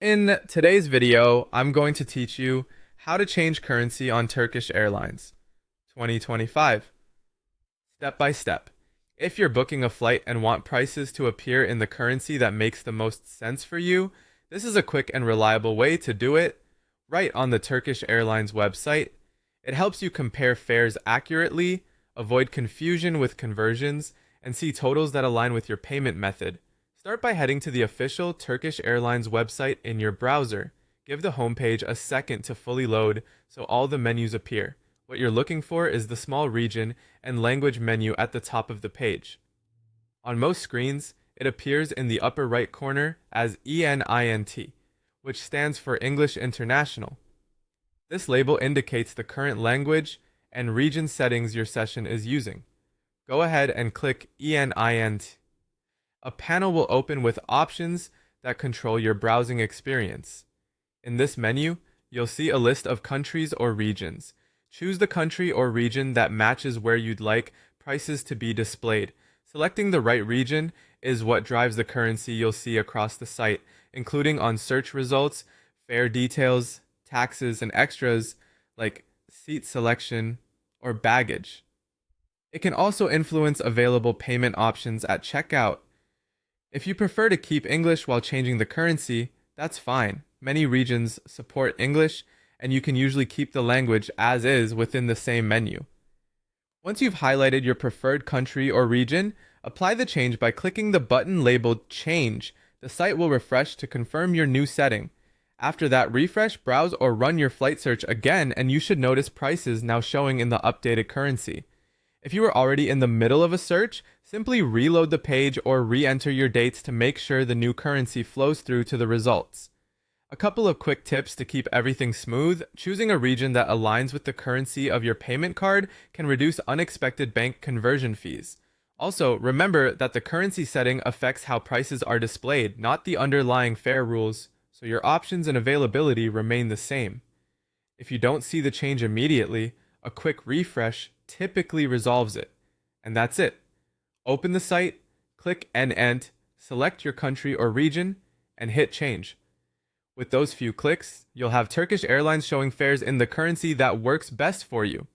In today's video, I'm going to teach you how to change currency on Turkish Airlines 2025, step by step. If you're booking a flight and want prices to appear in the currency that makes the most sense for you, this is a quick and reliable way to do it right on the Turkish Airlines website. It helps you compare fares accurately, avoid confusion with conversions, and see totals that align with your payment method. Start by heading to the official Turkish Airlines website in your browser. Give the homepage a second to fully load so all the menus appear. What you're looking for is the small region and language menu at the top of the page. On most screens, it appears in the upper right corner as ENINT, which stands for English International. This label indicates the current language and region settings your session is using. Go ahead and click ENINT. A panel will open with options that control your browsing experience. In this menu, you'll see a list of countries or regions. Choose the country or region that matches where you'd like prices to be displayed. Selecting the right region is what drives the currency you'll see across the site, including on search results, fare details, taxes, and extras like seat selection or baggage. It can also influence available payment options at checkout. If you prefer to keep English while changing the currency, that's fine. Many regions support English, and you can usually keep the language as is within the same menu. Once you've highlighted your preferred country or region, apply the change by clicking the button labeled Change. The site will refresh to confirm your new setting. After that, refresh, browse, or run your flight search again, and you should notice prices now showing in the updated currency. If you are already in the middle of a search, simply reload the page or re-enter your dates to make sure the new currency flows through to the results. A couple of quick tips to keep everything smooth. Choosing a region that aligns with the currency of your payment card can reduce unexpected bank conversion fees. Also, remember that the currency setting affects how prices are displayed, not the underlying fare rules, so your options and availability remain the same. If you don't see the change immediately, a quick refresh typically resolves it. And that's it. Open the site, click End, select your country or region, and hit Change. With those few clicks, you'll have Turkish Airlines showing fares in the currency that works best for you.